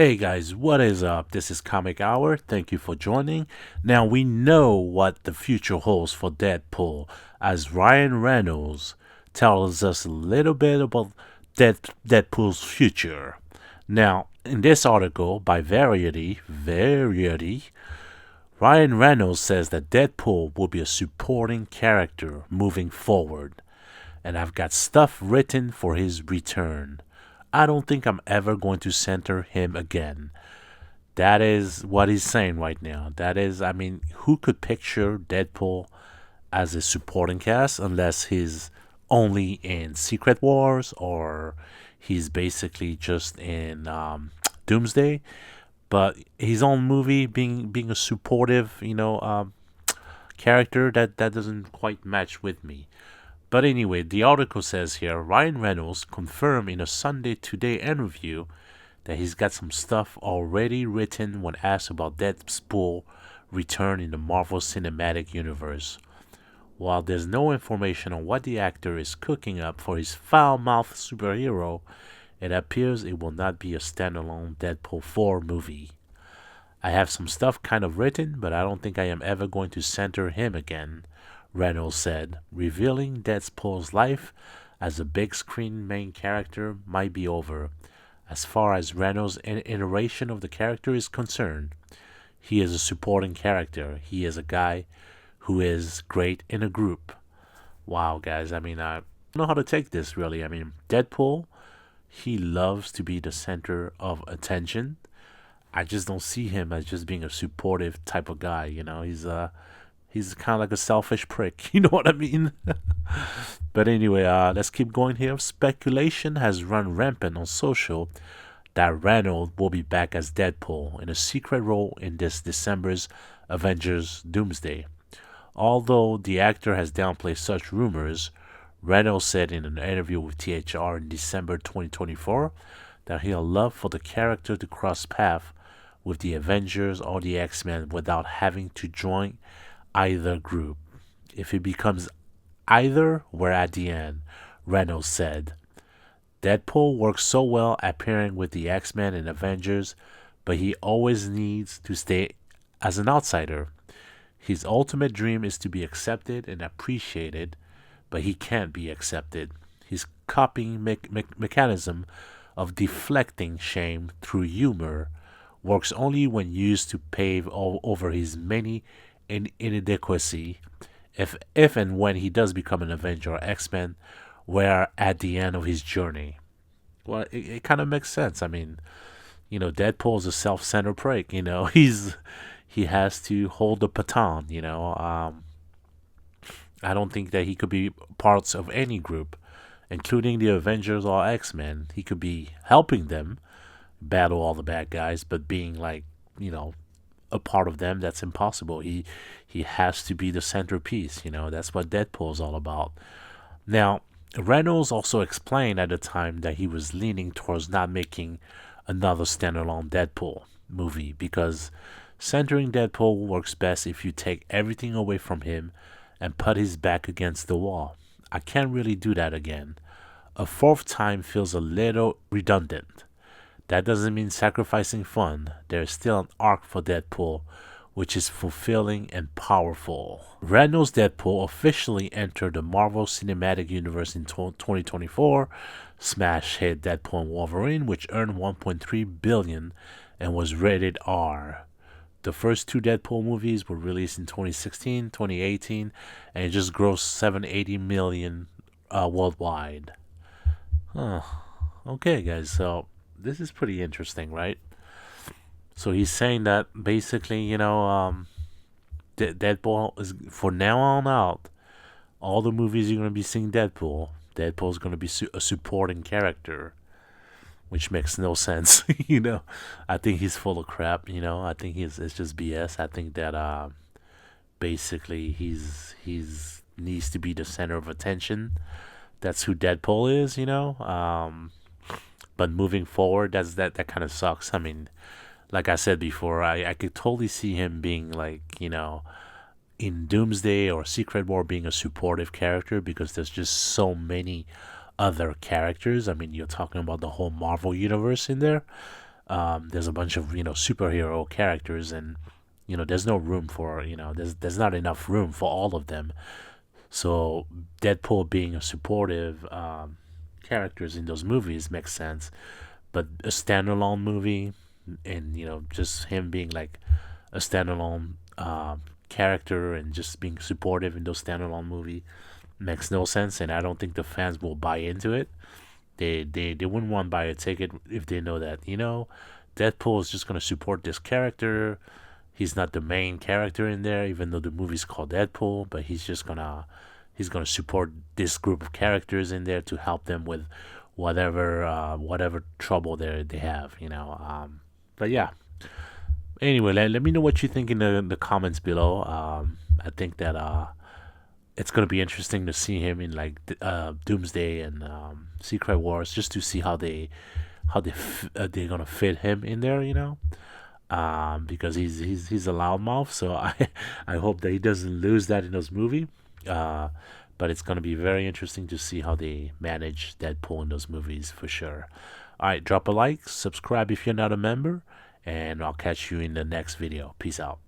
Hey guys, what is up? This is Comic Hour. Thank you for joining. Now we know what the future holds for Deadpool, as Ryan Reynolds tells us a little bit about Deadpool's future. Now, in this article by Variety, Ryan Reynolds says that Deadpool will be a supporting character moving forward, and I've got stuff written for his return. I don't think I'm ever going to center him again. That is what he's saying right now. That is, I mean, who could picture Deadpool as a supporting cast unless he's only in Secret Wars or he's basically just in Doomsday? But his own movie being a supportive, character that doesn't quite match with me. But anyway, the article says here Ryan Reynolds confirmed in a Sunday Today interview that he's got some stuff already written when asked about Deadpool's return in the Marvel Cinematic Universe. While there's no information on what the actor is cooking up for his foul-mouthed superhero, it appears it will not be a standalone Deadpool 4 movie. I have some stuff kind of written, but I don't think I am ever going to center him again, Reynolds said, revealing Deadpool's life as a big screen main character might be over. As far as Reynolds' iteration of the character is concerned, he is a supporting character. He is a guy who is great in a group. Wow, guys, I mean, I don't know how to take this really. I mean, Deadpool, he loves to be the center of attention. I just don't see him as just being a supportive type of guy. He's kind of like a selfish prick. You know what I mean? But anyway, let's keep going here. Speculation has run rampant on social that Reynolds will be back as Deadpool in a secret role in this December's Avengers Doomsday. Although the actor has downplayed such rumors, Reynolds said in an interview with THR in December 2024 that he'll love for the character to cross paths with the Avengers or the X-Men without having to join either group. If it becomes either, we're at the end, Reynolds said. Deadpool works so well appearing with the X-Men and Avengers, but he always needs to stay as an outsider. His ultimate dream is to be accepted and appreciated, but he can't be accepted. His coping mechanism of deflecting shame through humor works only when used to pave over his many inadequacy. If and when he does become an Avenger or X-Men, we're at the end of his journey. Well, it kind of makes sense. I mean, Deadpool is a self-centered prick. He has to hold the baton. I don't think that he could be parts of any group, including the Avengers or X-Men. He could be helping them battle all the bad guys, but being like, a part of them, that's impossible. He has to be the centerpiece. That's what Deadpool is all about. Now, Reynolds also explained at the time that he was leaning towards not making another standalone Deadpool movie because centering Deadpool works best if you take everything away from him and put his back against the wall. I can't really do that again. A fourth time feels a little redundant. That doesn't mean sacrificing fun. There's still an arc for Deadpool, which is fulfilling and powerful. Reynolds' Deadpool officially entered the Marvel Cinematic Universe in 2024. Smash hit Deadpool and Wolverine, which earned $1.3 billion and was rated R. The first two Deadpool movies were released in 2016, 2018, and it just grossed $780 million worldwide. Okay, guys, so this is pretty interesting, right? So he's saying that basically, Deadpool is, for now on out, all the movies you're going to be seeing Deadpool's going to be a supporting character, which makes no sense. I think he's full of crap. I think it's just BS. I think that basically he's needs to be the center of attention. That's who Deadpool is. But moving forward, that kind of sucks. I mean, like I said before, I could totally see him being like, in Doomsday or Secret War being a supportive character because there's just so many other characters. I mean, you're talking about the whole Marvel universe in there. there's a bunch of superhero characters, and there's no room for there's not enough room for all of them. So Deadpool being a supportive characters in those movies makes sense, but a standalone movie, and just him being like a standalone character and just being supportive in those standalone movie makes no sense, and I don't think the fans will buy into it. They wouldn't want to buy a ticket if they know that Deadpool is just gonna support this character. He's not the main character in there, even though the movie's called Deadpool, but he's gonna support this group of characters in there to help them with whatever trouble they have. But yeah. Anyway, let me know what you think in the comments below. I think that it's gonna be interesting to see him in like Doomsday and Secret Wars, just to see they're gonna fit him in there. Because he's a loudmouth. So I hope that he doesn't lose that in those movies. But it's gonna be very interesting to see how they manage Deadpool in those movies for sure. All right, drop a like, subscribe if you're not a member, and I'll catch you in the next video. Peace out.